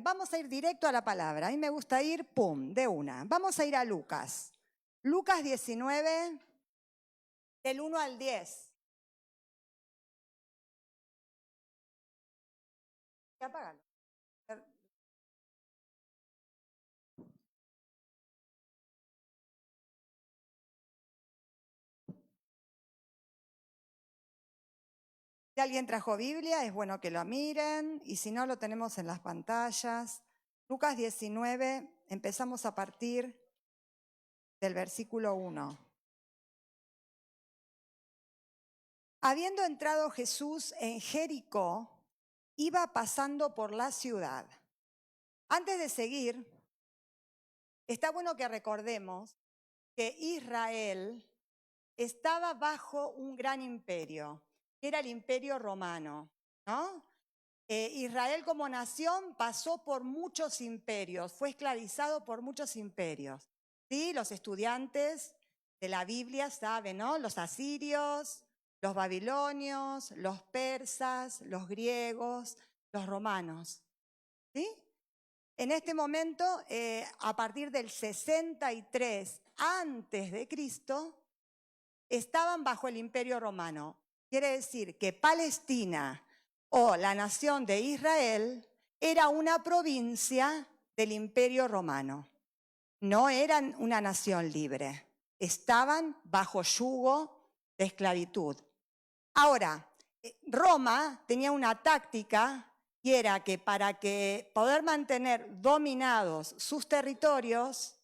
bien, vamos a ir directo a la palabra. A mí me gusta ir, pum, de una. Vamos a ir a Lucas. Lucas 19, del 1 al 10. Apágalo. Si alguien trajo Biblia, es bueno que lo miren, y si no, lo tenemos en las pantallas. Lucas 19, empezamos a partir del versículo 1. Habiendo entrado Jesús en Jericó, iba pasando por la ciudad. Antes de seguir, está bueno que recordemos que Israel estaba bajo un gran imperio, que era el imperio romano, ¿no? Israel como nación pasó por muchos imperios, fue esclavizado por muchos imperios. ¿Sí? Los estudiantes de la Biblia saben, ¿no? Los asirios, los babilonios, los persas, los griegos, los romanos. ¿Sí? En este momento, a partir del 63 antes de Cristo, estaban bajo el imperio romano. Quiere decir que Palestina o la nación de Israel era una provincia del imperio romano. No eran una nación libre. Estaban bajo yugo de esclavitud. Ahora, Roma tenía una táctica y era que para poder mantener dominados sus territorios,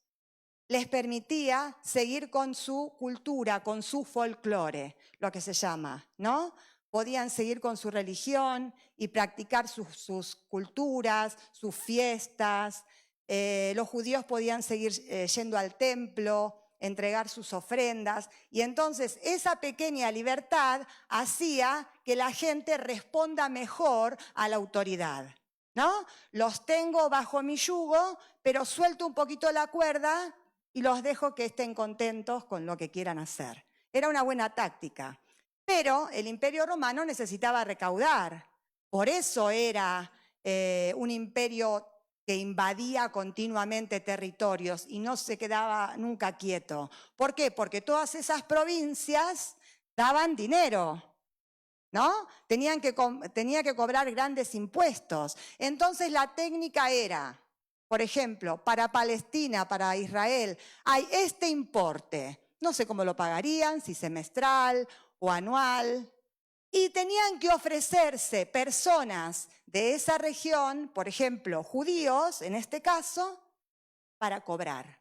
les permitía seguir con su cultura, con su folclore, lo que se llama, ¿no? Podían seguir con su religión y practicar sus culturas, sus fiestas. Los judíos podían seguir yendo al templo, entregar sus ofrendas. Y entonces esa pequeña libertad hacía que la gente responda mejor a la autoridad, ¿no? Los tengo bajo mi yugo, pero suelto un poquito la cuerda y los dejo que estén contentos con lo que quieran hacer. Era una buena táctica. Pero el imperio romano necesitaba recaudar. Por eso era un imperio que invadía continuamente territorios y no se quedaba nunca quieto. ¿Por qué? Porque todas esas provincias daban dinero, ¿no? Tenía que cobrar grandes impuestos. Entonces la técnica era, por ejemplo, para Palestina, para Israel, hay este importe. No sé cómo lo pagarían, si semestral o anual. Y tenían que ofrecerse personas de esa región, por ejemplo, judíos, en este caso, para cobrar.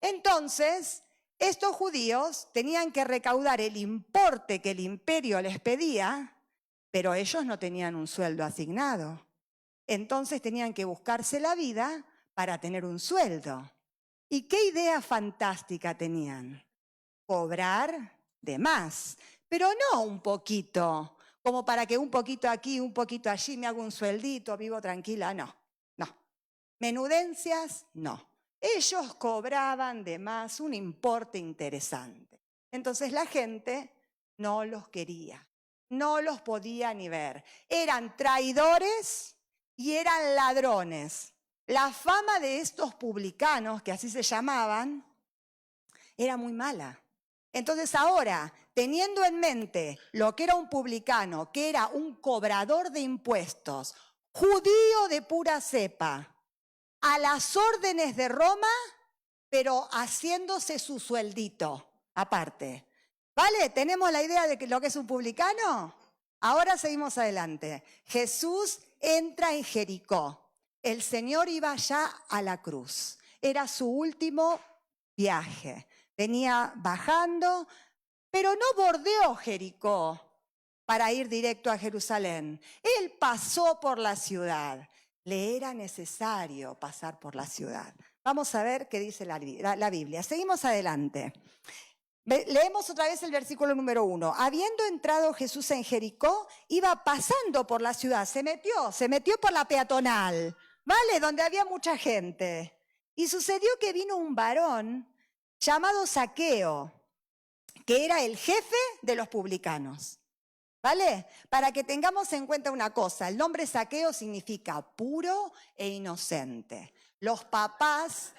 Entonces, estos judíos tenían que recaudar el importe que el imperio les pedía, pero ellos no tenían un sueldo asignado. Entonces tenían que buscarse la vida para tener un sueldo. ¿Y qué idea fantástica tenían? Cobrar de más, pero no un poquito, como para que un poquito aquí, un poquito allí, me hago un sueldito, vivo tranquila. No. Menudencias, no. Ellos cobraban de más un importe interesante. Entonces la gente no los quería, no los podía ni ver. Eran traidores y eran ladrones. La fama de estos publicanos, que así se llamaban, era muy mala. Entonces ahora, teniendo en mente lo que era un publicano, que era un cobrador de impuestos, judío de pura cepa, a las órdenes de Roma, pero haciéndose su sueldito aparte. ¿Vale? ¿Tenemos la idea de lo que es un publicano? Ahora seguimos adelante. Jesús entra en Jericó. El Señor iba ya a la cruz. Era su último viaje. Venía bajando, pero no bordeó Jericó para ir directo a Jerusalén. Él pasó por la ciudad. Le era necesario pasar por la ciudad. Vamos a ver qué dice la Biblia. Seguimos adelante. Leemos otra vez el versículo número 1. Habiendo entrado Jesús en Jericó, iba pasando por la ciudad. Se metió por la peatonal, ¿vale? Donde había mucha gente. Y sucedió que vino un varón llamado Zaqueo, que era el jefe de los publicanos. ¿Vale? Para que tengamos en cuenta una cosa, el nombre Zaqueo significa puro e inocente. Los papás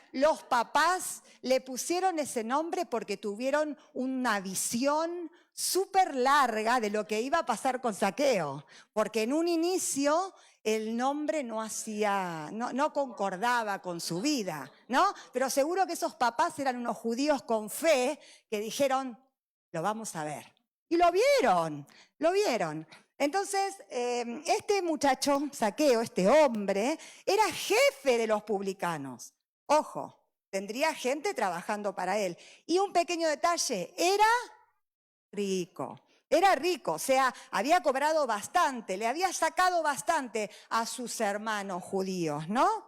le pusieron ese nombre porque tuvieron una visión súper larga de lo que iba a pasar con Zaqueo, porque en un inicio el nombre no concordaba con su vida, ¿no? Pero seguro que esos papás eran unos judíos con fe que dijeron, lo vamos a ver. Y lo vieron. Entonces, este muchacho, Zaqueo, este hombre, era jefe de los publicanos. Ojo, tendría gente trabajando para él. Y un pequeño detalle, era rico, o sea, había cobrado bastante, le había sacado bastante a sus hermanos judíos, ¿no?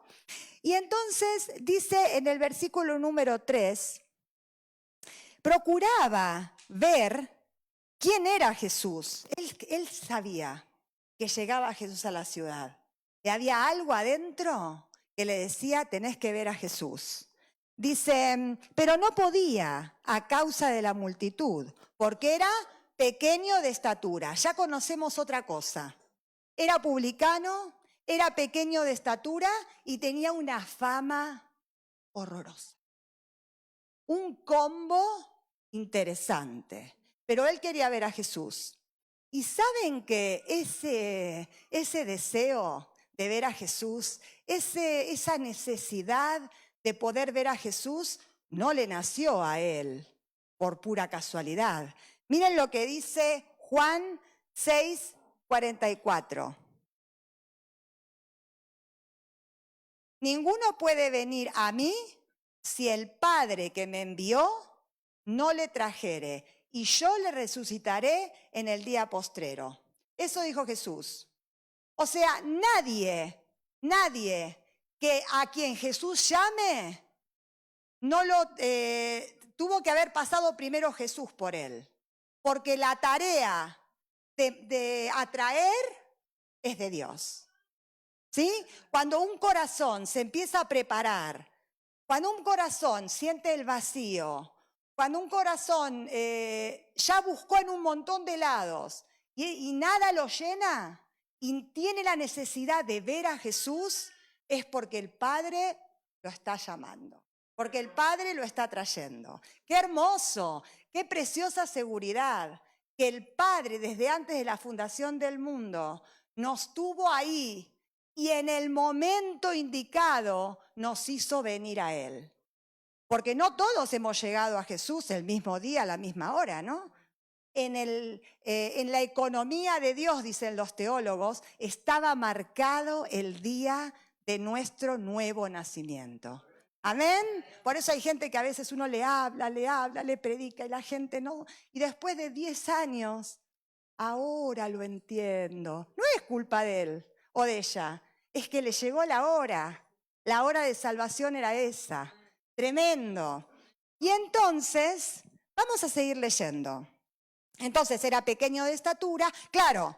Y entonces dice en el versículo número 3, procuraba ver quién era Jesús. Él sabía que llegaba Jesús a la ciudad. Y había algo adentro que le decía, tenés que ver a Jesús. Dice, pero no podía a causa de la multitud, porque era pequeño de estatura. Ya conocemos otra cosa. Era publicano, era pequeño de estatura y tenía una fama horrorosa. Un combo interesante. Pero él quería ver a Jesús. Y saben que ese deseo de ver a Jesús, esa necesidad de poder ver a Jesús, no le nació a él por pura casualidad. Miren lo que dice Juan 6:44. Ninguno puede venir a mí si el Padre que me envió no le trajere, y yo le resucitaré en el día postrero. Eso dijo Jesús. O sea, nadie que a quien Jesús llame, tuvo que haber pasado primero Jesús por él. Porque la tarea de atraer es de Dios. ¿Sí? Cuando un corazón se empieza a preparar, cuando un corazón siente el vacío, cuando un corazón ya buscó en un montón de lados y nada lo llena y tiene la necesidad de ver a Jesús, es porque el Padre lo está llamando, porque el Padre lo está trayendo. ¡Qué hermoso! ¡Qué preciosa seguridad! Que el Padre desde antes de la fundación del mundo nos tuvo ahí y en el momento indicado nos hizo venir a Él. Porque no todos hemos llegado a Jesús el mismo día, a la misma hora, ¿no? En la economía de Dios, dicen los teólogos, estaba marcado el día de nuestro nuevo nacimiento. ¿Amén? Por eso hay gente que a veces uno le habla, le predica y la gente no. Y después de 10 años, ahora lo entiendo. No es culpa de él o de ella, es que le llegó la hora. La hora de salvación era esa. Tremendo. Y entonces, vamos a seguir leyendo. Entonces era pequeño de estatura. Claro,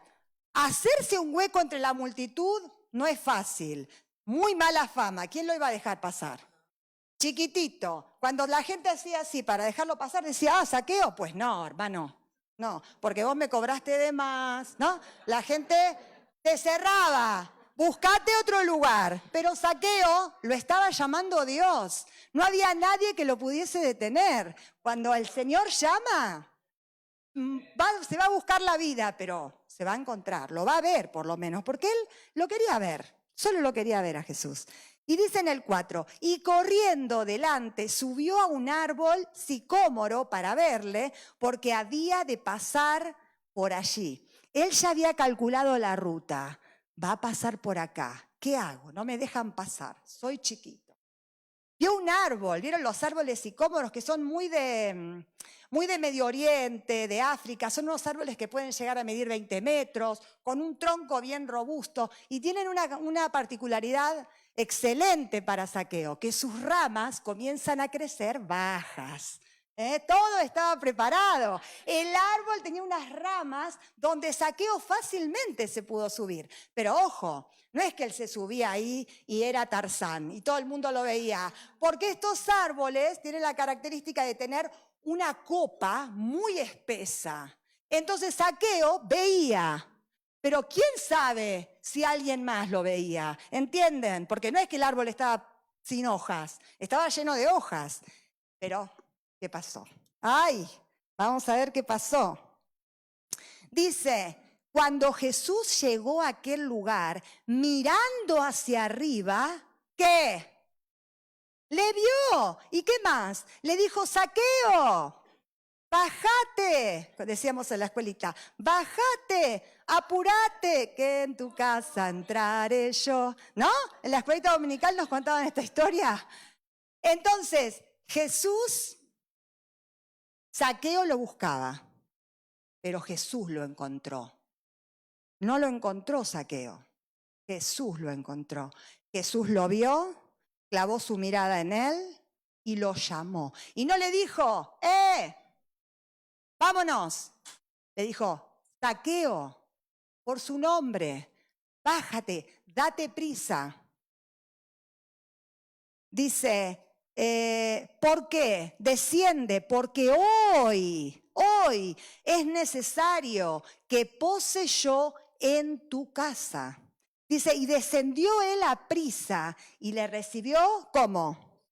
hacerse un hueco entre la multitud no es fácil. Muy mala fama. ¿Quién lo iba a dejar pasar? Chiquitito. Cuando la gente hacía así para dejarlo pasar, decía, Zaqueo. Pues no, hermano. No, porque vos me cobraste de más, ¿no? La gente te cerraba. Buscate otro lugar. Pero Zaqueo lo estaba llamando Dios. No había nadie que lo pudiese detener. Cuando el Señor llama, se va a buscar la vida, pero se va a encontrar, lo va a ver por lo menos, porque él lo quería ver, solo lo quería ver a Jesús. Y dice en el 4, y corriendo delante subió a un árbol sicómoro para verle, porque había de pasar por allí. Él ya había calculado la ruta, va a pasar por acá, ¿qué hago? No me dejan pasar, soy chiquito. Vio un árbol, ¿vieron los árboles sicómoros que son muy de Medio Oriente, de África? Son unos árboles que pueden llegar a medir 20 metros, con un tronco bien robusto y tienen una particularidad excelente para Zaqueo, que sus ramas comienzan a crecer bajas. Todo estaba preparado. El árbol tenía unas ramas donde Zaqueo fácilmente se pudo subir. Pero ojo, no es que él se subía ahí y era Tarzán y todo el mundo lo veía, porque estos árboles tienen la característica de tener una copa muy espesa. Entonces Zaqueo veía, pero ¿quién sabe si alguien más lo veía? ¿Entienden? Porque no es que el árbol estaba sin hojas, estaba lleno de hojas. Pero, ¿qué pasó? ¡Ay! Vamos a ver qué pasó. Dice, cuando Jesús llegó a aquel lugar, mirando hacia arriba, ¿qué? Le vio. ¿Y qué más? Le dijo, Zaqueo, bájate, decíamos en la escuelita, bájate, apúrate, que en tu casa entraré yo. ¿No? En la escuelita dominical nos contaban esta historia. Entonces, Jesús, Zaqueo lo buscaba, pero Jesús lo encontró. No lo encontró Zaqueo, Jesús lo encontró. Jesús lo vio, clavó su mirada en él y lo llamó. Y no le dijo, vámonos. Le dijo, Zaqueo, por su nombre, bájate, date prisa. Dice, ¿por qué? Desciende, porque hoy es necesario que pose yo en tu casa. Dice, y descendió él a prisa y le recibió, ¿cómo?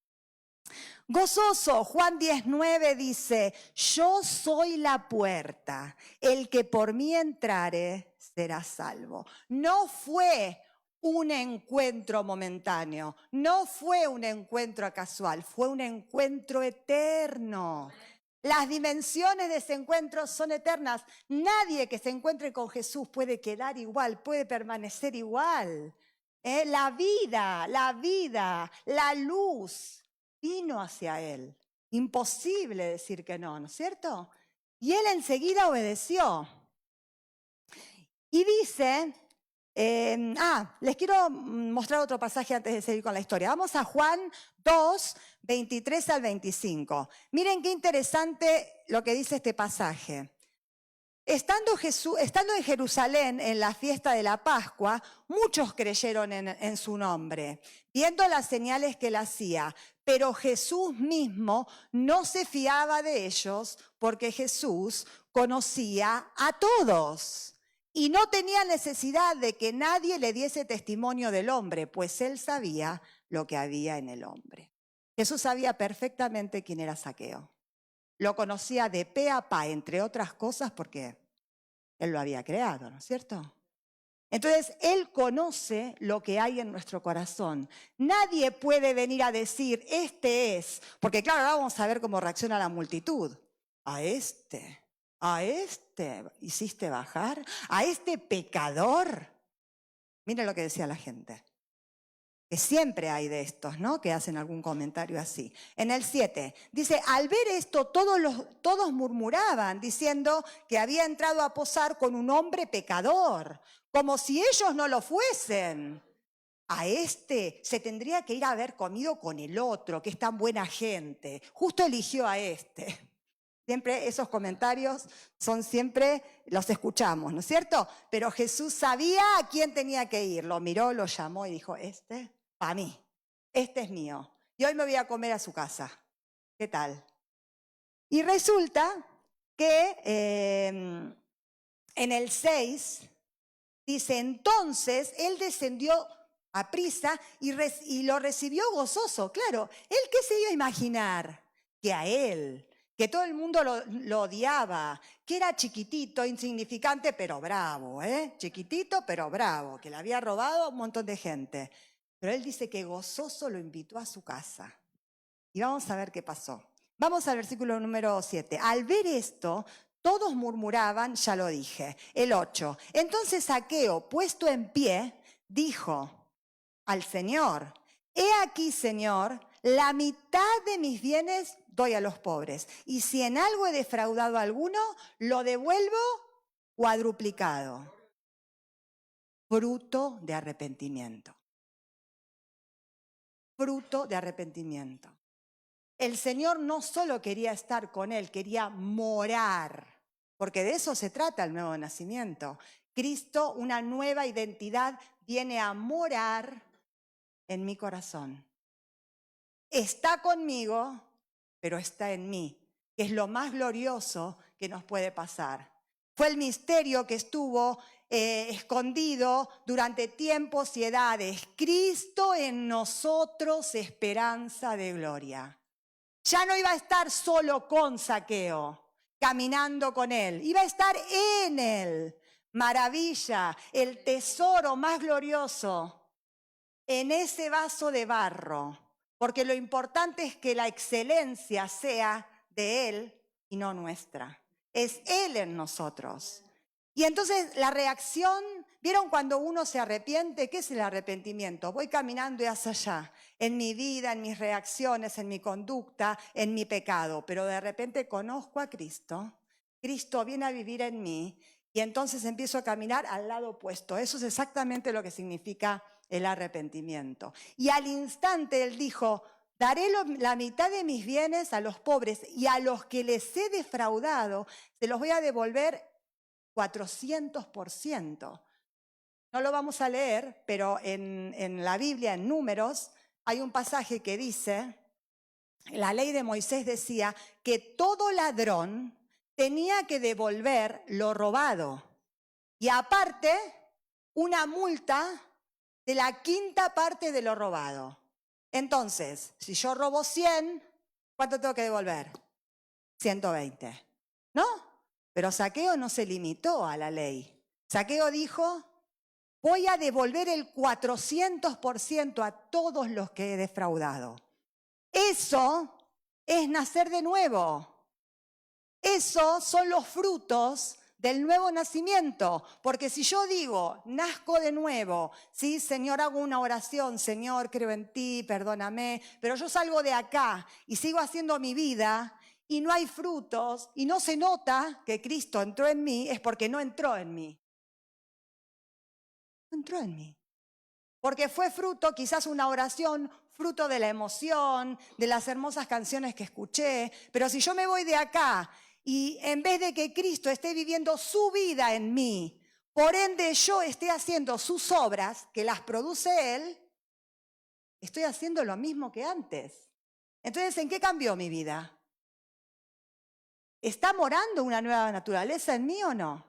Gozoso. Juan 19 dice, yo soy la puerta, el que por mí entrare será salvo. No fue un encuentro momentáneo, no fue un encuentro casual, fue un encuentro eterno. Las dimensiones de ese encuentro son eternas. Nadie que se encuentre con Jesús puede quedar igual, puede permanecer igual. La vida, la luz vino hacia él. Imposible decir que no, ¿no es cierto? Y él enseguida obedeció. Y dice, les quiero mostrar otro pasaje antes de seguir con la historia. Vamos a Juan 2, 23 al 25. Miren qué interesante lo que dice este pasaje. Estando en Jerusalén en la fiesta de la Pascua, muchos creyeron en su nombre, viendo las señales que él hacía. Pero Jesús mismo no se fiaba de ellos porque Jesús conocía a todos. Y no tenía necesidad de que nadie le diese testimonio del hombre, pues él sabía lo que había en el hombre. Jesús sabía perfectamente quién era Zaqueo. Lo conocía de pe a pa, entre otras cosas, porque él lo había creado, ¿no es cierto? Entonces, él conoce lo que hay en nuestro corazón. Nadie puede venir a decir, este es, porque claro, ahora vamos a ver cómo reacciona la multitud. A este hiciste bajar, a este pecador. Miren lo que decía la gente. Que siempre hay de estos, ¿no? Que hacen algún comentario así. En el 7, dice, al ver esto todos murmuraban, diciendo que había entrado a posar con un hombre pecador, como si ellos no lo fuesen. A este se tendría que ir a haber comido con el otro, que es tan buena gente. Justo eligió a este. Siempre esos comentarios los escuchamos, ¿no es cierto? Pero Jesús sabía a quién tenía que ir. Lo miró, lo llamó y dijo, para mí, este es mío. Y hoy me voy a comer a su casa. ¿Qué tal? Y resulta que en el 6 dice, entonces él descendió a prisa y lo recibió gozoso. Claro, ¿él qué se iba a imaginar? Que a él, que todo el mundo lo odiaba, que era chiquitito, insignificante, pero bravo, chiquitito, pero bravo, que le había robado a un montón de gente. Pero él dice que gozoso lo invitó a su casa. Y vamos a ver qué pasó. Vamos al versículo número 7. Al ver esto, todos murmuraban, ya lo dije. El 8. Entonces Zaqueo, puesto en pie, dijo al Señor, he aquí, Señor, la mitad de mis bienes doy a los pobres. Y si en algo he defraudado a alguno, lo devuelvo cuadruplicado. Fruto de arrepentimiento. Fruto de arrepentimiento. El Señor no solo quería estar con él, quería morar, porque de eso se trata el nuevo nacimiento. Cristo, una nueva identidad, viene a morar en mi corazón. Está conmigo, pero está en mí, que es lo más glorioso que nos puede pasar. Fue el misterio que estuvo escondido durante tiempos y edades. Cristo en nosotros, esperanza de gloria. Ya no iba a estar solo con Zaqueo, caminando con él. Iba a estar en él. Maravilla, el tesoro más glorioso en ese vaso de barro. Porque lo importante es que la excelencia sea de él y no nuestra. Es él en nosotros. Y entonces la reacción, ¿vieron cuando uno se arrepiente? ¿Qué es el arrepentimiento? Voy caminando hacia allá, en mi vida, en mis reacciones, en mi conducta, en mi pecado, pero de repente conozco a Cristo, Cristo viene a vivir en mí y entonces empiezo a caminar al lado opuesto. Eso es exactamente lo que significa el arrepentimiento. Y al instante él dijo, daré la mitad de mis bienes a los pobres y a los que les he defraudado, se los voy a devolver 400%. No lo vamos a leer, pero en la Biblia, en Números, hay un pasaje que dice, la ley de Moisés decía que todo ladrón tenía que devolver lo robado. Y aparte, una multa de la quinta parte de lo robado. Entonces, si yo robo 100, ¿cuánto tengo que devolver? 120, ¿no? Pero Zaqueo no se limitó a la ley. Zaqueo dijo, voy a devolver el 400% a todos los que he defraudado. Eso es nacer de nuevo. Esos son los frutos del nuevo nacimiento. Porque si yo digo, nazco de nuevo, sí, Señor, hago una oración, Señor, creo en ti, perdóname, pero yo salgo de acá y sigo haciendo mi vida y no hay frutos y no se nota que Cristo entró en mí, es porque no entró en mí. No entró en mí. Porque fue fruto, quizás una oración, fruto de la emoción, de las hermosas canciones que escuché. Pero si yo me voy de acá y en vez de que Cristo esté viviendo su vida en mí, por ende yo esté haciendo sus obras, que las produce Él, estoy haciendo lo mismo que antes. Entonces, ¿en qué cambió mi vida? ¿Está morando una nueva naturaleza en mí o no?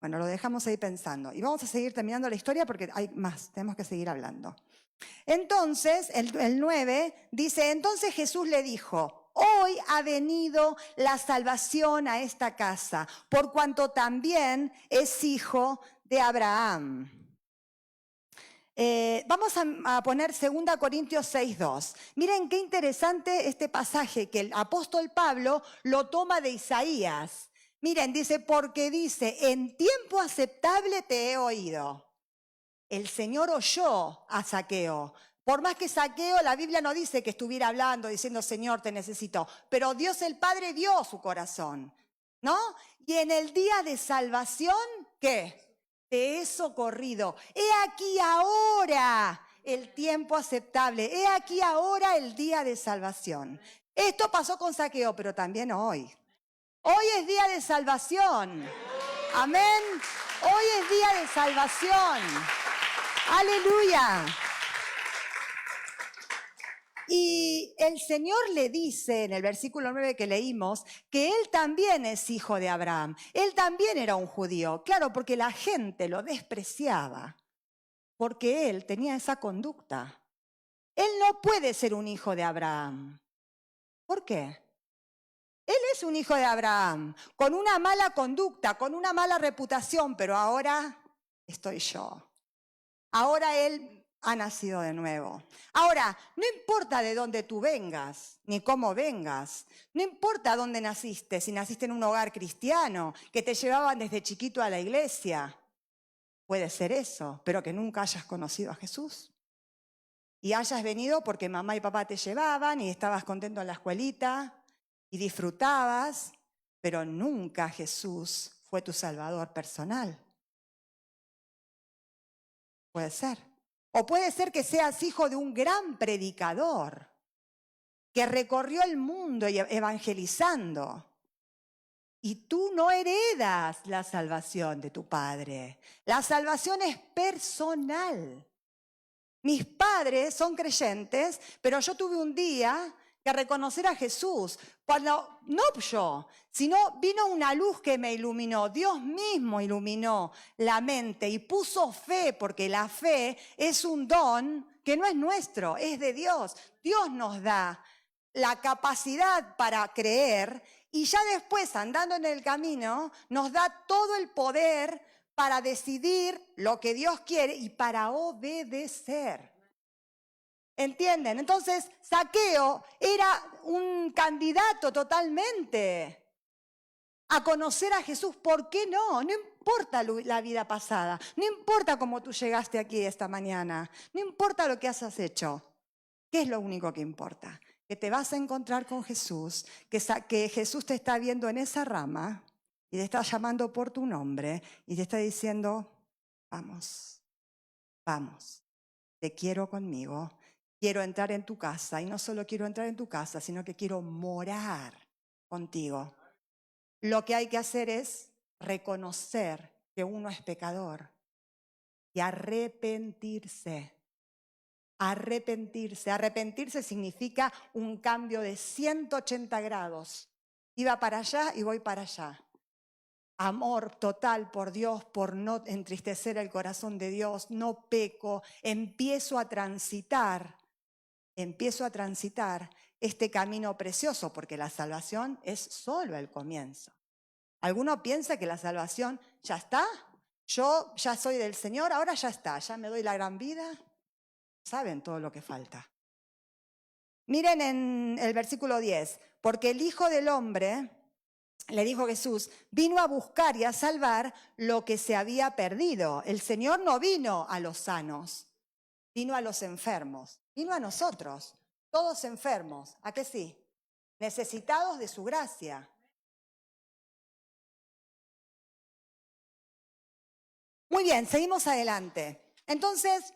Bueno, lo dejamos ahí pensando. Y vamos a seguir terminando la historia porque hay más, tenemos que seguir hablando. Entonces, el 9 dice, entonces Jesús le dijo, hoy ha venido la salvación a esta casa, por cuanto también es hijo de Abraham. Vamos a poner 2 Corintios 6:2. Miren qué interesante este pasaje que el apóstol Pablo lo toma de Isaías. Miren, dice, porque dice, en tiempo aceptable te he oído. El Señor oyó a Zaqueo. Por más que Zaqueo, la Biblia no dice que estuviera hablando, diciendo, Señor, te necesito. Pero Dios el Padre vio su corazón, ¿no? Y en el día de salvación, ¿qué? Te he socorrido. He aquí ahora el tiempo aceptable. He aquí ahora el día de salvación. Esto pasó con Zaqueo, pero también hoy. Hoy es día de salvación. Amén. Hoy es día de salvación. Aleluya. Y el Señor le dice en el versículo 9 que leímos que él también es hijo de Abraham. Él también era un judío. Claro, porque la gente lo despreciaba. Porque él tenía esa conducta. Él no puede ser un hijo de Abraham. ¿Por qué? Él es un hijo de Abraham, con una mala conducta, con una mala reputación, pero ahora estoy yo. Ahora él ha nacido de nuevo. Ahora, no importa de dónde tú vengas, ni cómo vengas. No importa dónde naciste, si naciste en un hogar cristiano, que te llevaban desde chiquito a la iglesia. Puede ser eso, pero que nunca hayas conocido a Jesús. Y hayas venido porque mamá y papá te llevaban y estabas contento en la escuelita y disfrutabas, pero nunca Jesús fue tu salvador personal. Puede ser. O puede ser que seas hijo de un gran predicador que recorrió el mundo evangelizando. Y tú no heredas la salvación de tu padre. La salvación es personal. Mis padres son creyentes, pero yo tuve un día que reconocer a Jesús. No yo, sino vino una luz que me iluminó. Dios mismo iluminó la mente y puso fe, porque la fe es un don que no es nuestro, es de Dios. Dios nos da la capacidad para creer y ya después, andando en el camino, nos da todo el poder para decidir lo que Dios quiere y para obedecer. ¿Entienden? Entonces, Zaqueo era un candidato totalmente a conocer a Jesús. ¿Por qué no? No importa la vida pasada, no importa cómo tú llegaste aquí esta mañana, no importa lo que has hecho. ¿Qué es lo único que importa? Que te vas a encontrar con Jesús, que Jesús te está viendo en esa rama y te está llamando por tu nombre y te está diciendo, vamos, vamos, te quiero conmigo. Quiero entrar en tu casa y no solo quiero entrar en tu casa, sino que quiero morar contigo. Lo que hay que hacer es reconocer que uno es pecador y arrepentirse. Arrepentirse. Arrepentirse significa un cambio de 180 grados. Iba para allá y voy para allá. Amor total por Dios, por no entristecer el corazón de Dios, no peco, empiezo a transitar este camino precioso, porque la salvación es solo el comienzo. ¿Alguno piensa que la salvación ya está? Yo ya soy del Señor, ahora ya está, ya me doy la gran vida. Saben todo lo que falta. Miren en el versículo 10, porque el Hijo del Hombre, le dijo Jesús, vino a buscar y a salvar lo que se había perdido. El Señor no vino a los sanos, vino a los enfermos, vino a nosotros, todos enfermos, ¿a qué sí? Necesitados de su gracia. Muy bien, seguimos adelante. Entonces,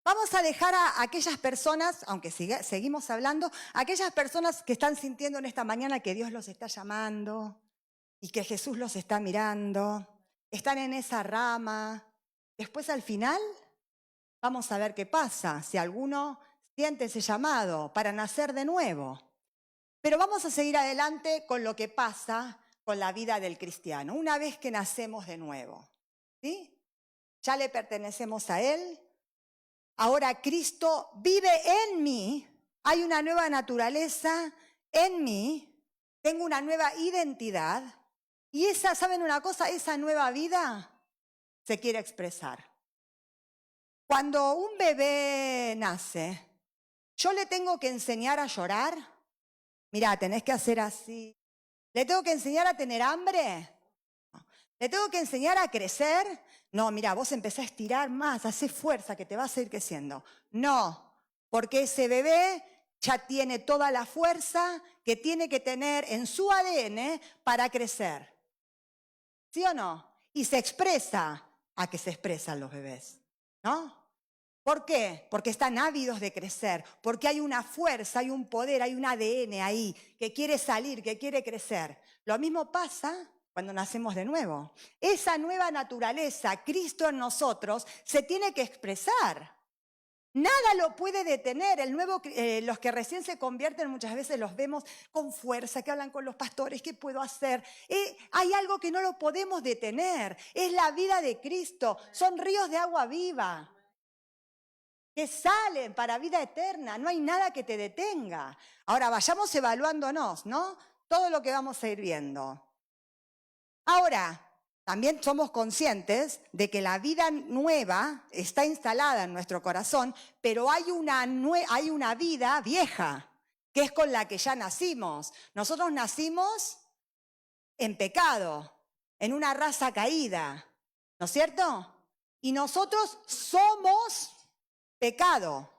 vamos a dejar a aquellas personas, aunque seguimos hablando, aquellas personas que están sintiendo en esta mañana que Dios los está llamando y que Jesús los está mirando, están en esa rama. Después al final vamos a ver qué pasa, si alguno siente ese llamado para nacer de nuevo. Pero vamos a seguir adelante con lo que pasa con la vida del cristiano, una vez que nacemos de nuevo, ¿sí? Ya le pertenecemos a Él. Ahora Cristo vive en mí, hay una nueva naturaleza en mí, tengo una nueva identidad y ¿saben una cosa? Esa nueva vida se quiere expresar. Cuando un bebé nace, ¿yo le tengo que enseñar a llorar? Mirá, tenés que hacer así. ¿Le tengo que enseñar a tener hambre? ¿Le tengo que enseñar a crecer? No, mira, vos empezás a estirar más, hacé fuerza que te vas a ir creciendo. No, porque ese bebé ya tiene toda la fuerza que tiene que tener en su ADN para crecer. ¿Sí o no? Y se expresa a que se expresan los bebés, ¿no? ¿Por qué? Porque están ávidos de crecer, porque hay una fuerza, hay un poder, hay un ADN ahí que quiere salir, que quiere crecer. Lo mismo pasa cuando nacemos de nuevo. Esa nueva naturaleza, Cristo en nosotros, se tiene que expresar. Nada lo puede detener. Los que recién se convierten muchas veces los vemos con fuerza, que hablan con los pastores, ¿qué puedo hacer? Hay algo que no lo podemos detener, es la vida de Cristo, son ríos de agua viva que salen para vida eterna, no hay nada que te detenga. Ahora vayamos evaluándonos, ¿no? Todo lo que vamos a ir viendo. Ahora, también somos conscientes de que la vida nueva está instalada en nuestro corazón, pero hay una vida vieja, que es con la que ya nacimos. Nosotros nacimos en pecado, en una raza caída, ¿no es cierto? Y nosotros somos pecado,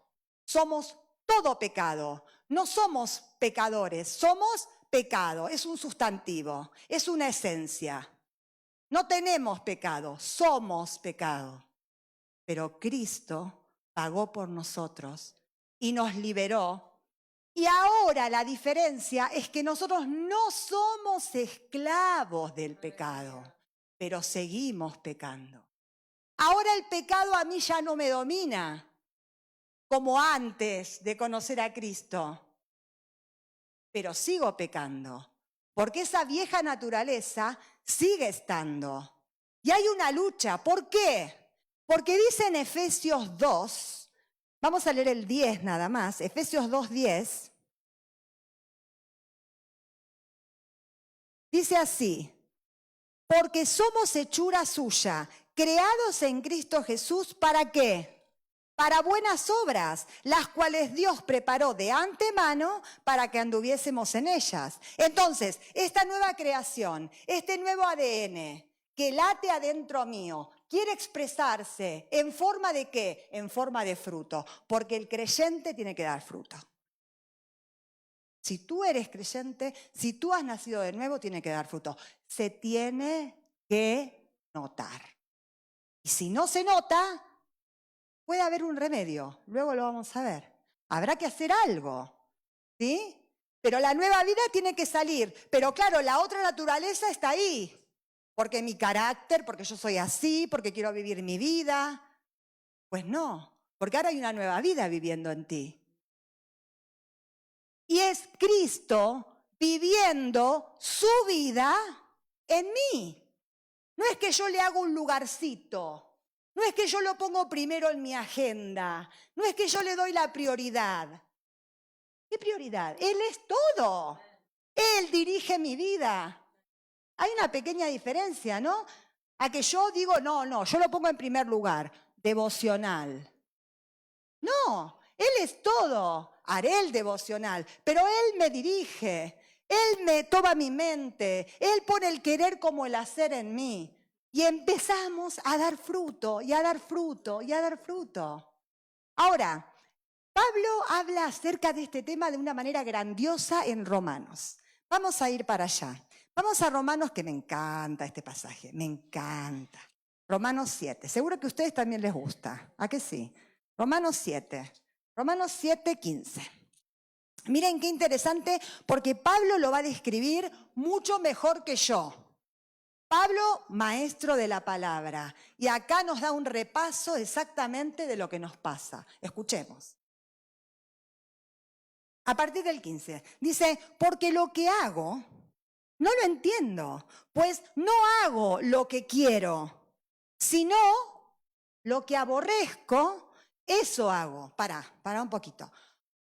somos todo pecado, no somos pecadores, somos pecado, es un sustantivo, es una esencia. No tenemos pecado, somos pecado, pero Cristo pagó por nosotros y nos liberó. Y ahora la diferencia es que nosotros no somos esclavos del pecado, pero seguimos pecando. Ahora el pecado a mí ya no me domina como antes de conocer a Cristo. pero sigo pecando, porque esa vieja naturaleza sigue estando. Y hay una lucha. ¿Por qué? Porque dice en Efesios 2, vamos a leer el 10 nada más, Efesios 2:10, dice así: porque somos hechura suya, creados en Cristo Jesús, ¿para qué? Para buenas obras, las cuales Dios preparó de antemano para que anduviésemos en ellas. Entonces, esta nueva creación, este nuevo ADN que late adentro mío, quiere expresarse ¿en forma de qué? En forma de fruto, porque el creyente tiene que dar fruto. Si tú eres creyente, si tú has nacido de nuevo, tiene que dar fruto. Se tiene que notar. Y si no se nota, puede haber un remedio. Luego lo vamos a ver. Habrá que hacer algo, ¿sí? Pero la nueva vida tiene que salir. Pero claro, la otra naturaleza está ahí. Porque mi carácter, porque yo soy así, porque quiero vivir mi vida. Pues no, porque ahora hay una nueva vida viviendo en ti. Y es Cristo viviendo su vida en mí. No es que yo le hago un lugarcito. No es que yo lo pongo primero en mi agenda. No es que yo le doy la prioridad. ¿Qué prioridad? Él es todo. Él dirige mi vida. Hay una pequeña diferencia, ¿no? A que yo digo, no, yo lo pongo en primer lugar. Devocional. No, Él es todo. Haré el devocional, pero Él me dirige. Él me toma mi mente. Él pone el querer como el hacer en mí. Y empezamos a dar fruto, y a dar fruto, y a dar fruto. Ahora, Pablo habla acerca de este tema de una manera grandiosa en Romanos. Vamos a ir para allá. Vamos a Romanos, que me encanta este pasaje, me encanta. Romanos 7, seguro que a ustedes también les gusta, ¿a que sí? Romanos 7, 15. Miren qué interesante, porque Pablo lo va a describir mucho mejor que yo. Pablo, maestro de la palabra, y acá nos da un repaso exactamente de lo que nos pasa. Escuchemos. A partir del 15, dice, porque lo que hago, no lo entiendo, pues no hago lo que quiero, sino lo que aborrezco, eso hago. Para un poquito.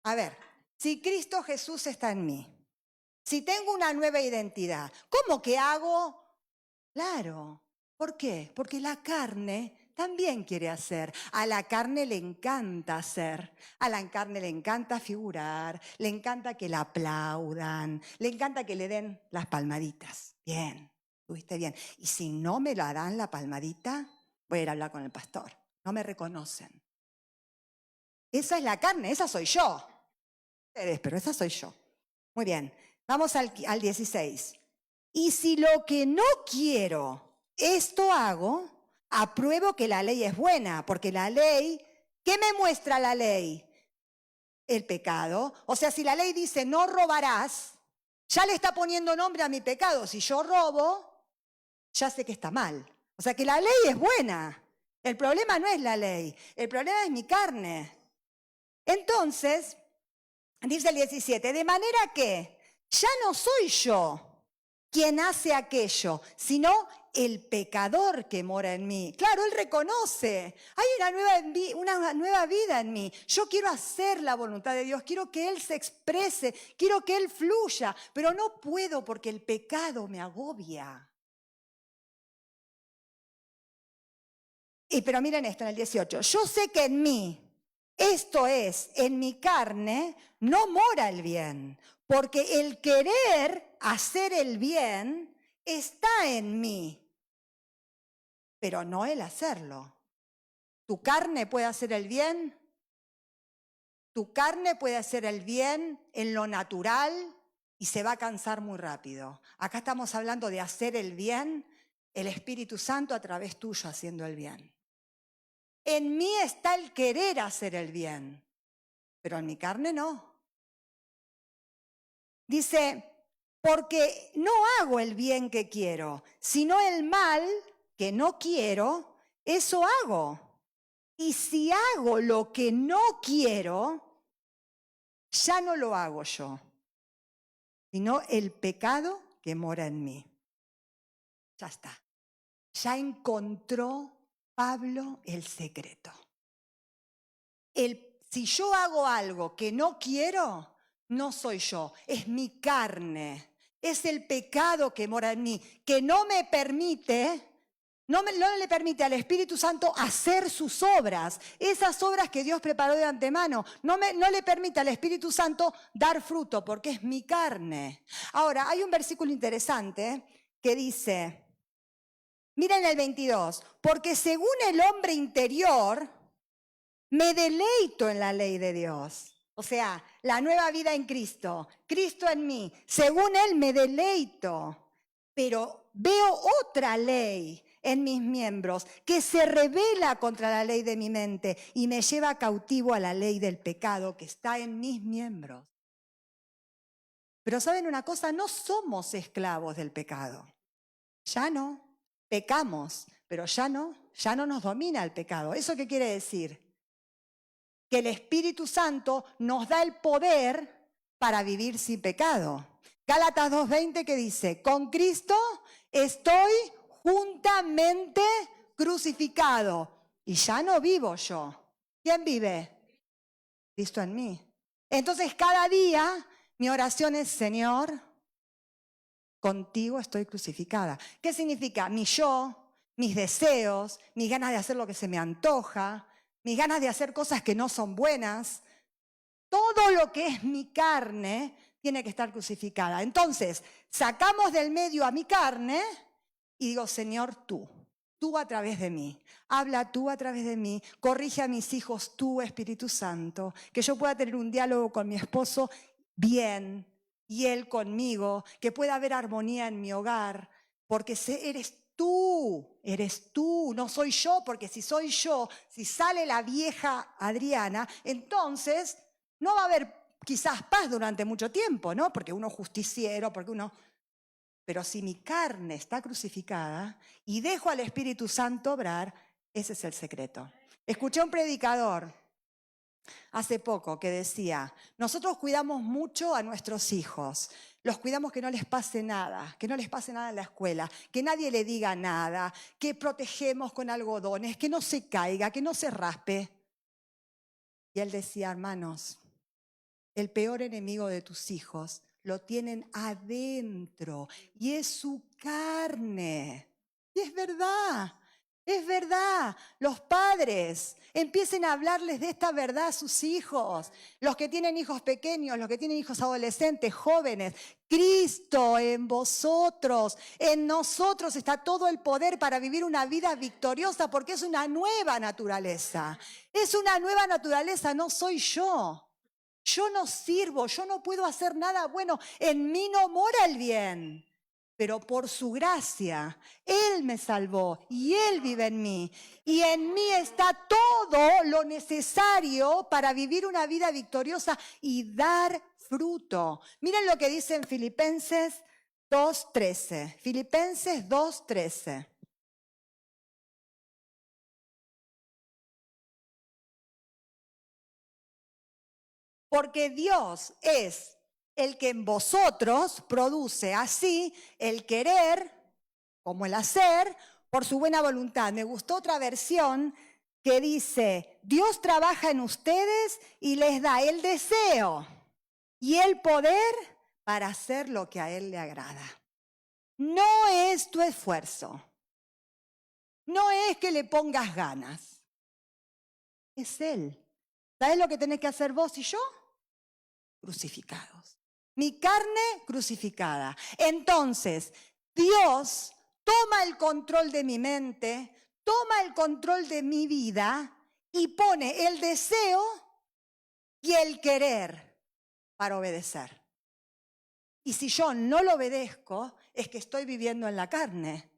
A ver, si Cristo Jesús está en mí, si tengo una nueva identidad, ¿cómo que hago? Claro. ¿Por qué? Porque la carne también quiere hacer. A la carne le encanta hacer. A la carne le encanta figurar. Le encanta que la aplaudan. Le encanta que le den las palmaditas. Bien, estuviste bien. Y si no me la dan la palmadita, voy a ir a hablar con el pastor. No me reconocen. Esa es la carne, esa soy yo. Ustedes, pero esa soy yo. Muy bien, vamos al 16. Y si lo que no quiero, esto hago, apruebo que la ley es buena, porque la ley, ¿qué me muestra la ley? El pecado. O sea, si la ley dice no robarás, ya le está poniendo nombre a mi pecado. Si yo robo, ya sé que está mal. O sea que la ley es buena. El problema no es la ley, el problema es mi carne. Entonces, dice el 17, de manera que ya no soy yo quien hace aquello, sino el pecador que mora en mí. Claro, él reconoce, hay una nueva vida en mí. Yo quiero hacer la voluntad de Dios, quiero que Él se exprese, quiero que Él fluya, pero no puedo porque el pecado me agobia. Pero miren esto en el 18, yo sé que en mí, esto es, en mi carne, no mora el bien, porque el querer hacer el bien está en mí, pero no el hacerlo. ¿Tu carne puede hacer el bien? Tu carne puede hacer el bien en lo natural y se va a cansar muy rápido. Acá estamos hablando de hacer el bien, el Espíritu Santo a través tuyo haciendo el bien. En mí está el querer hacer el bien, pero en mi carne no. Dice, porque no hago el bien que quiero, sino el mal que no quiero, eso hago. Y si hago lo que no quiero, ya no lo hago yo, sino el pecado que mora en mí. Ya está. Ya encontró Pablo el secreto. Si yo hago algo que no quiero, no soy yo, es mi carne. Es el pecado que mora en mí, que no me permite, no le permite al Espíritu Santo hacer sus obras. Esas obras que Dios preparó de antemano, no le permite al Espíritu Santo dar fruto, porque es mi carne. Ahora, hay un versículo interesante que dice, miren el 22, porque según el hombre interior, me deleito en la ley de Dios. O sea, la nueva vida en Cristo, Cristo en mí. Según Él me deleito, pero veo otra ley en mis miembros que se rebela contra la ley de mi mente y me lleva cautivo a la ley del pecado que está en mis miembros. Pero ¿saben una cosa? No somos esclavos del pecado. Ya no. Pecamos, pero ya no nos domina el pecado. ¿Eso qué quiere decir? Que el Espíritu Santo nos da el poder para vivir sin pecado. Gálatas 2:20 que dice, con Cristo estoy juntamente crucificado y ya no vivo yo. ¿Quién vive? Cristo en mí. Entonces cada día mi oración es, Señor, contigo estoy crucificada. ¿Qué significa? Mi yo, mis deseos, mis ganas de hacer lo que se me antoja, mis ganas de hacer cosas que no son buenas, todo lo que es mi carne tiene que estar crucificada. Entonces, sacamos del medio a mi carne y digo, Señor, tú a través de mí, habla tú a través de mí, corrige a mis hijos tú, Espíritu Santo, que yo pueda tener un diálogo con mi esposo bien y él conmigo, que pueda haber armonía en mi hogar, porque eres tú, no soy yo, porque si soy yo, si sale la vieja Adriana, entonces no va a haber quizás paz durante mucho tiempo, ¿no? Porque uno es justiciero, pero si mi carne está crucificada y dejo al Espíritu Santo obrar, ese es el secreto. Escuché a un predicador hace poco que decía, nosotros cuidamos mucho a nuestros hijos, los cuidamos que no les pase nada, que no les pase nada en la escuela, que nadie le diga nada, que protegemos con algodones, que no se caiga, que no se raspe. Y él decía, hermanos, el peor enemigo de tus hijos lo tienen adentro y es su carne. Y es verdad. Los padres empiecen a hablarles de esta verdad a sus hijos. Los que tienen hijos pequeños, los que tienen hijos adolescentes, jóvenes. Cristo en vosotros, en nosotros está todo el poder para vivir una vida victoriosa porque es una nueva naturaleza. Es una nueva naturaleza, no soy yo. Yo no sirvo, yo no puedo hacer nada bueno. En mí no mora el bien. Pero por su gracia, Él me salvó y Él vive en mí. Y en mí está todo lo necesario para vivir una vida victoriosa y dar fruto. Miren lo que dice en Filipenses 2:13. Filipenses 2:13. Porque Dios es el que en vosotros produce así el querer como el hacer por su buena voluntad. Me gustó otra versión que dice, Dios trabaja en ustedes y les da el deseo y el poder para hacer lo que a Él le agrada. No es tu esfuerzo, no es que le pongas ganas, es Él. ¿Sabes lo que tenés que hacer vos y yo? Crucificados. Mi carne crucificada. Entonces, Dios toma el control de mi mente, toma el control de mi vida y pone el deseo y el querer para obedecer. Y si yo no lo obedezco, es que estoy viviendo en la carne,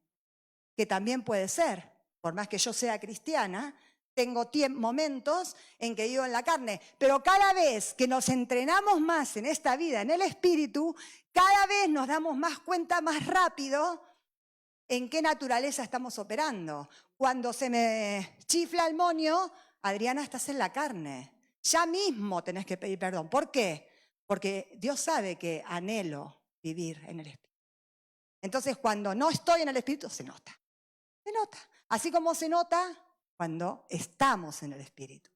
que también puede ser, por más que yo sea cristiana, tengo momentos en que vivo en la carne, pero cada vez que nos entrenamos más en esta vida, en el espíritu, cada vez nos damos más cuenta más rápido en qué naturaleza estamos operando. Cuando se me chifla el moño, Adriana, estás en la carne. Ya mismo tenés que pedir perdón. ¿Por qué? Porque Dios sabe que anhelo vivir en el Espíritu. Entonces, cuando no estoy en el Espíritu, se nota. Se nota. Así como se nota cuando estamos en el Espíritu.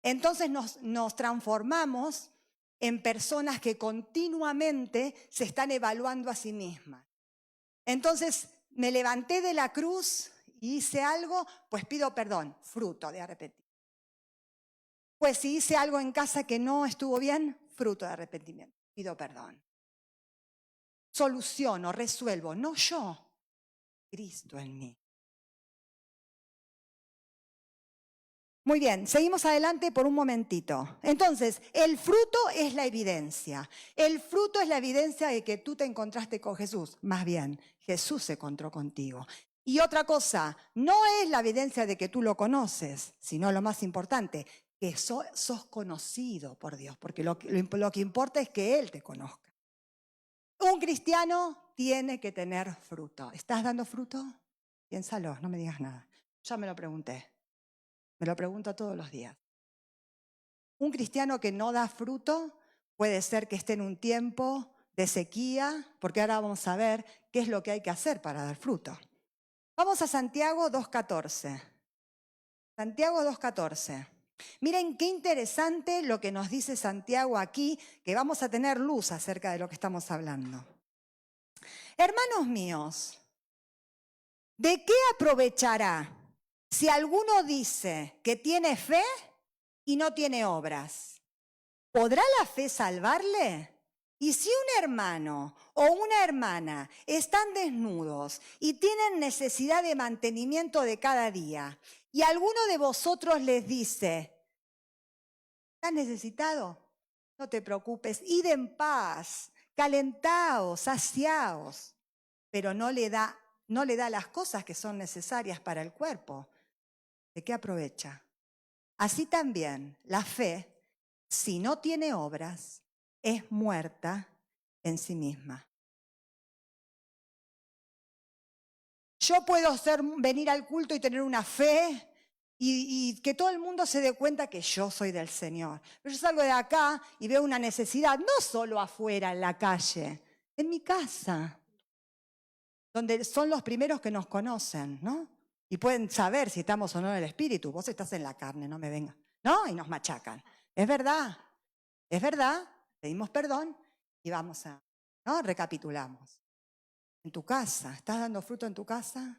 Entonces nos transformamos en personas que continuamente se están evaluando a sí mismas. Entonces, me levanté de la cruz y hice algo, pues pido perdón, fruto de arrepentimiento. Pues si hice algo en casa que no estuvo bien, fruto de arrepentimiento, pido perdón. Soluciono, resuelvo, no yo, Cristo en mí. Muy bien, seguimos adelante por un momentito. Entonces, el fruto es la evidencia. El fruto es la evidencia de que tú te encontraste con Jesús. Más bien, Jesús se encontró contigo. Y otra cosa, no es la evidencia de que tú lo conoces, sino lo más importante, que sos conocido por Dios, porque lo que importa es que Él te conozca. Un cristiano tiene que tener fruto. ¿Estás dando fruto? Piénsalo, no me digas nada. Ya me lo pregunté. Me lo pregunto todos los días. Un cristiano que no da fruto puede ser que esté en un tiempo de sequía, porque ahora vamos a ver qué es lo que hay que hacer para dar fruto. Vamos a Santiago 2:14. Santiago 2:14. Miren qué interesante lo que nos dice Santiago aquí, que vamos a tener luz acerca de lo que estamos hablando. Hermanos míos, ¿de qué aprovechará si alguno dice que tiene fe y no tiene obras? ¿Podrá la fe salvarle? Y si un hermano o una hermana están desnudos y tienen necesidad de mantenimiento de cada día, y alguno de vosotros les dice, ¿estás necesitado? No te preocupes, id en paz, calentaos, saciaos, pero no le da las cosas que son necesarias para el cuerpo. ¿De qué aprovecha? Así también la fe, si no tiene obras, es muerta en sí misma. Yo puedo venir al culto y tener una fe y que todo el mundo se dé cuenta que yo soy del Señor. Pero yo salgo de acá y veo una necesidad, no solo afuera en la calle, en mi casa, donde son los primeros que nos conocen, ¿no? Y pueden saber si estamos o no en el Espíritu. Vos estás en la carne, no me vengas, ¿no? Y nos machacan. Es verdad, pedimos perdón y vamos a, ¿no? Recapitulamos. En tu casa, ¿estás dando fruto en tu casa?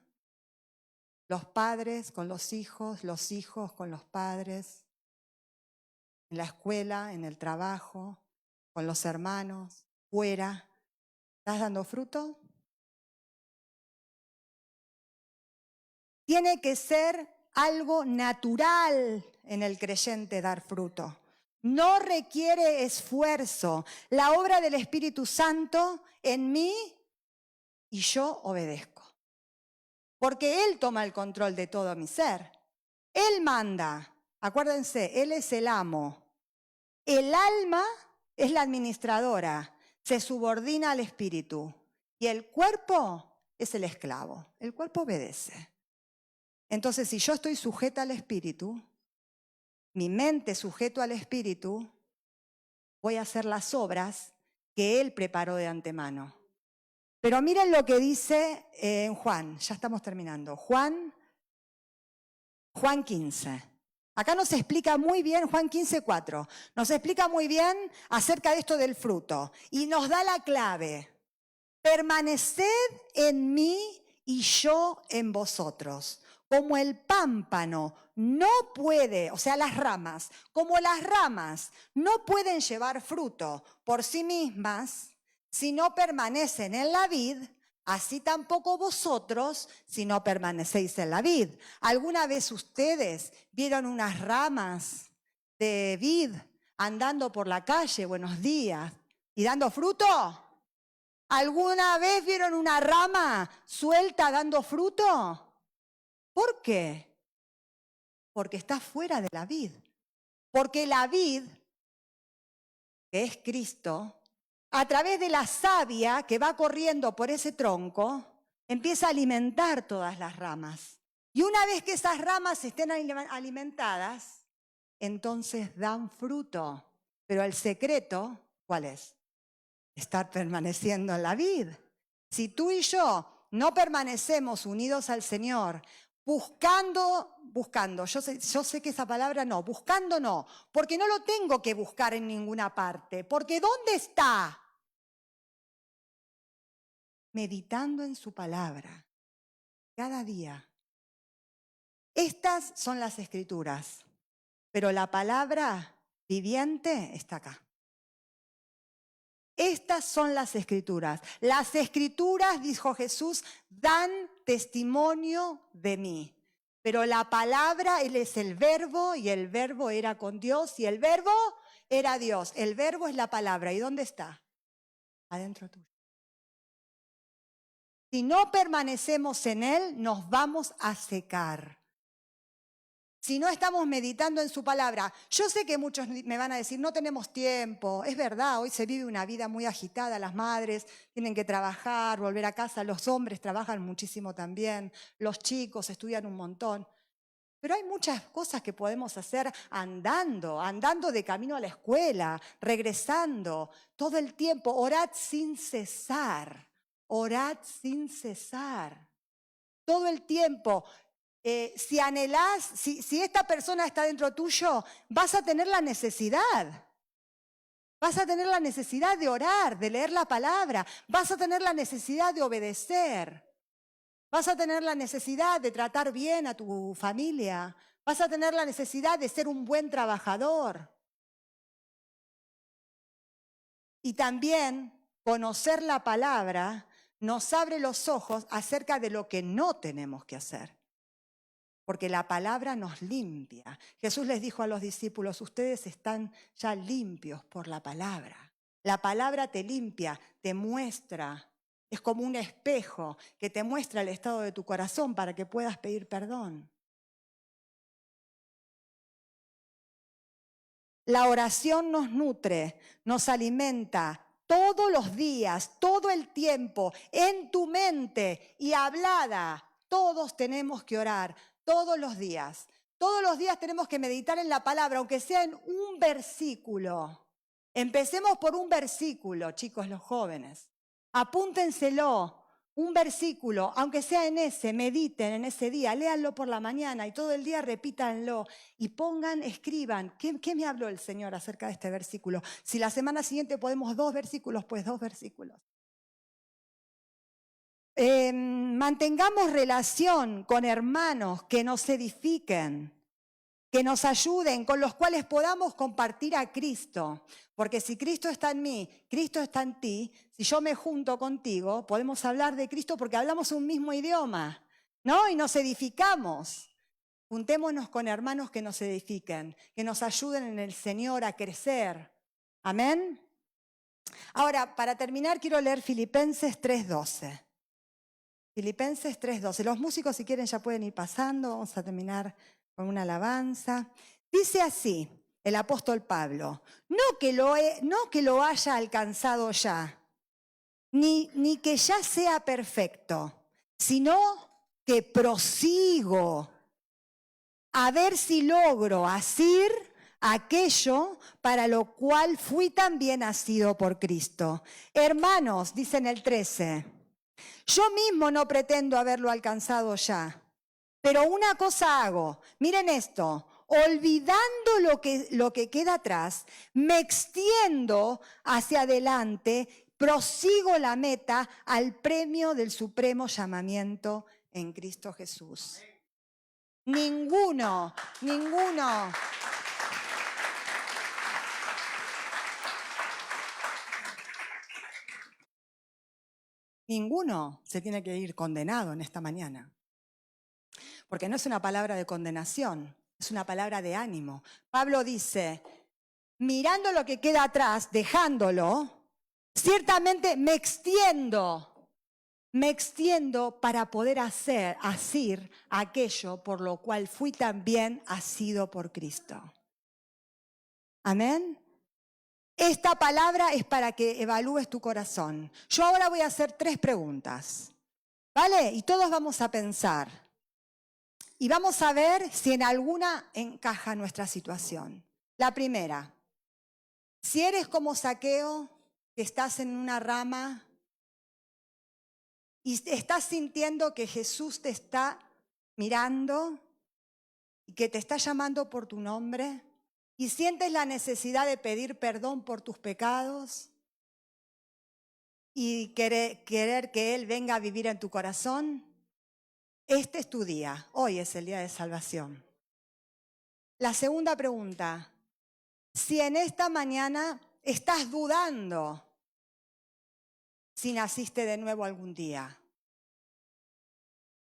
Los padres con los hijos con los padres, en la escuela, en el trabajo, con los hermanos, fuera. ¿Estás dando fruto? Tiene que ser algo natural en el creyente dar fruto. No requiere esfuerzo. La obra del Espíritu Santo en mí y yo obedezco. Porque Él toma el control de todo mi ser. Él manda. Acuérdense, Él es el amo. El alma es la administradora. Se subordina al Espíritu. Y el cuerpo es el esclavo. El cuerpo obedece. Entonces, si yo estoy sujeta al Espíritu, mi mente sujeto al Espíritu, voy a hacer las obras que Él preparó de antemano. Pero miren lo que dice en Juan, ya estamos terminando. Juan 15. Acá nos explica muy bien, Juan 15:4, nos explica muy bien acerca de esto del fruto y nos da la clave. Permaneced en mí y yo en vosotros. Como el pámpano no puede, o sea, las ramas, como las ramas no pueden llevar fruto por sí mismas si no permanecen en la vid, así tampoco vosotros si no permanecéis en la vid. ¿Alguna vez ustedes vieron unas ramas de vid andando por la calle, buenos días, y dando fruto? ¿Alguna vez vieron una rama suelta dando fruto? ¿Por qué? Porque está fuera de la vid. Porque la vid, que es Cristo, a través de la savia que va corriendo por ese tronco, empieza a alimentar todas las ramas. Y una vez que esas ramas estén alimentadas, entonces dan fruto. Pero el secreto, ¿cuál es? estar permaneciendo en la vid. Si tú y yo no permanecemos unidos al Señor, buscando, yo sé que esa palabra no, buscando no, porque no lo tengo que buscar en ninguna parte, porque ¿dónde está? Meditando en su palabra, cada día. Estas son las Escrituras, pero la palabra viviente está acá. Estas son las Escrituras. Las Escrituras, dijo Jesús, dan testimonio de mí. Pero la palabra, Él es el verbo y el verbo era con Dios y el verbo era Dios. El verbo es la palabra. ¿Y dónde está? Adentro tuyo. Si no permanecemos en Él, nos vamos a secar. Si no estamos meditando en su palabra, yo sé que muchos me van a decir, no tenemos tiempo. Es verdad, hoy se vive una vida muy agitada, las madres tienen que trabajar, volver a casa, los hombres trabajan muchísimo también, los chicos estudian un montón. Pero hay muchas cosas que podemos hacer andando de camino a la escuela, regresando, todo el tiempo. Orad sin cesar, todo el tiempo. Si anhelás, si esta persona está dentro tuyo, vas a tener la necesidad. Vas a tener la necesidad de orar, de leer la palabra. Vas a tener la necesidad de obedecer. Vas a tener la necesidad de tratar bien a tu familia. Vas a tener la necesidad de ser un buen trabajador. Y también conocer la palabra nos abre los ojos acerca de lo que no tenemos que hacer. Porque la palabra nos limpia. Jesús les dijo a los discípulos, ustedes están ya limpios por la palabra. La palabra te limpia, te muestra. Es como un espejo que te muestra el estado de tu corazón para que puedas pedir perdón. La oración nos nutre, nos alimenta todos los días, todo el tiempo, en tu mente y hablada. Todos tenemos que orar. Todos los días. Todos los días tenemos que meditar en la palabra, aunque sea en un versículo. Empecemos por un versículo, chicos, los jóvenes. Apúntenselo, un versículo, aunque sea en ese, mediten en ese día, léanlo por la mañana y todo el día repítanlo y escriban, ¿qué me habló el Señor acerca de este versículo? Si la semana siguiente podemos 2 versículos, pues 2 versículos. Mantengamos relación con hermanos que nos edifiquen, que nos ayuden, con los cuales podamos compartir a Cristo. Porque si Cristo está en mí, Cristo está en ti, si yo me junto contigo, podemos hablar de Cristo porque hablamos un mismo idioma, ¿no? Y nos edificamos. Juntémonos con hermanos que nos edifiquen, que nos ayuden en el Señor a crecer. Amén. Ahora, para terminar, quiero leer Filipenses 3:12. Filipenses 3:12. Los músicos, si quieren, ya pueden ir pasando. Vamos a terminar con una alabanza. Dice así el apóstol Pablo, no que lo haya alcanzado ya, ni que ya sea perfecto, sino que prosigo a ver si logro asir aquello para lo cual fui también asido por Cristo. Hermanos, dice en el 13, yo mismo no pretendo haberlo alcanzado ya, pero una cosa hago, miren esto, olvidando lo que queda atrás, me extiendo hacia adelante, prosigo la meta al premio del supremo llamamiento en Cristo Jesús. Ninguno se tiene que ir condenado en esta mañana. Porque no es una palabra de condenación, es una palabra de ánimo. Pablo dice, mirando lo que queda atrás, dejándolo, ciertamente me extiendo para poder asir aquello por lo cual fui también asido por Cristo. Amén. Esta palabra es para que evalúes tu corazón. Yo ahora voy a hacer 3 preguntas, ¿vale? Y todos vamos a pensar. Y vamos a ver si en alguna encaja nuestra situación. La primera, si eres como Zaqueo, que estás en una rama y estás sintiendo que Jesús te está mirando y que te está llamando por tu nombre y sientes la necesidad de pedir perdón por tus pecados y querer que Él venga a vivir en tu corazón, este es tu día. Hoy es el día de salvación. La segunda pregunta, si en esta mañana estás dudando si naciste de nuevo algún día,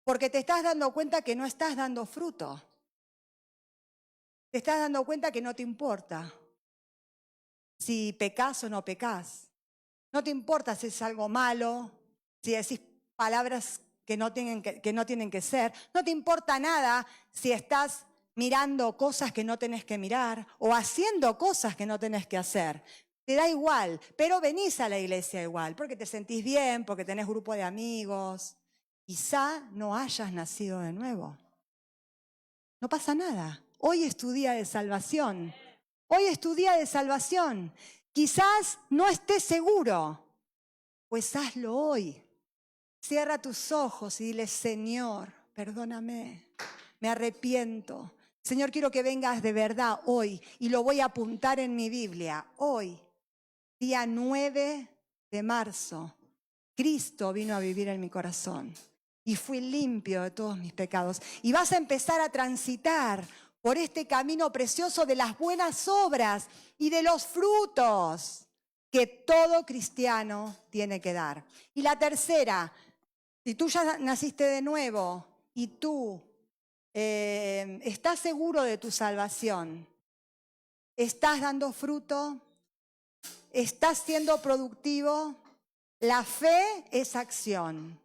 porque te estás dando cuenta que no estás dando fruto, te estás dando cuenta que no te importa si pecas o no pecas, no te importa si es algo malo, si decís palabras que no tienen que ser, no te importa nada si estás mirando cosas que no tenés que mirar o haciendo cosas que no tenés que hacer. Te da igual, pero venís a la iglesia igual, porque te sentís bien, porque tenés grupo de amigos. Quizá no hayas nacido de nuevo. No pasa nada. Hoy es tu día de salvación. Hoy es tu día de salvación. Quizás no estés seguro, pues hazlo hoy. Cierra tus ojos y dile, Señor, perdóname, me arrepiento. Señor, quiero que vengas de verdad hoy y lo voy a apuntar en mi Biblia. Hoy, día 9 de marzo, Cristo vino a vivir en mi corazón y fui limpio de todos mis pecados. Y vas a empezar a transitar por este camino precioso de las buenas obras y de los frutos que todo cristiano tiene que dar. Y la tercera, si tú ya naciste de nuevo y tú estás seguro de tu salvación, estás dando fruto, estás siendo productivo, la fe es acción,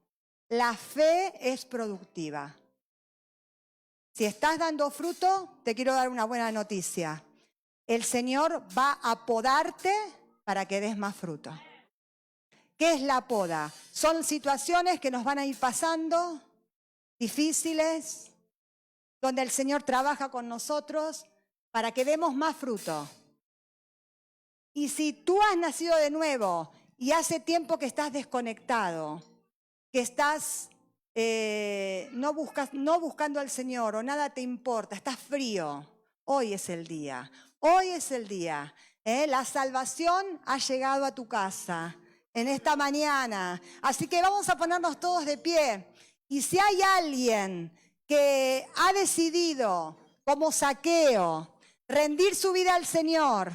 la fe es productiva. Si estás dando fruto, te quiero dar una buena noticia. El Señor va a podarte para que des más fruto. ¿Qué es la poda? Son situaciones que nos van a ir pasando, difíciles, donde el Señor trabaja con nosotros para que demos más fruto. Y si tú has nacido de nuevo y hace tiempo que estás desconectado, que estás no buscando al Señor o nada te importa, estás frío, hoy es el día. Hoy es el día. La salvación ha llegado a tu casa en esta mañana. Así que vamos a ponernos todos de pie. Y si hay alguien que ha decidido, como Zaqueo, rendir su vida al Señor,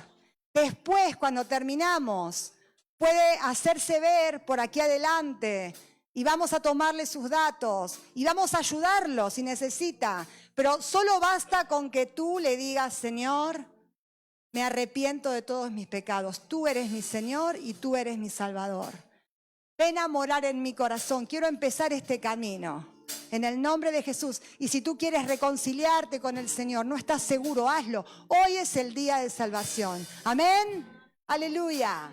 después, cuando terminamos, puede hacerse ver por aquí adelante y vamos a tomarle sus datos y vamos a ayudarlo si necesita. Pero solo basta con que tú le digas, Señor, me arrepiento de todos mis pecados. Tú eres mi Señor y tú eres mi Salvador. Ven a morar en mi corazón. Quiero empezar este camino. En el nombre de Jesús. Y si tú quieres reconciliarte con el Señor, no estás seguro, hazlo. Hoy es el día de salvación. Amén. Aleluya.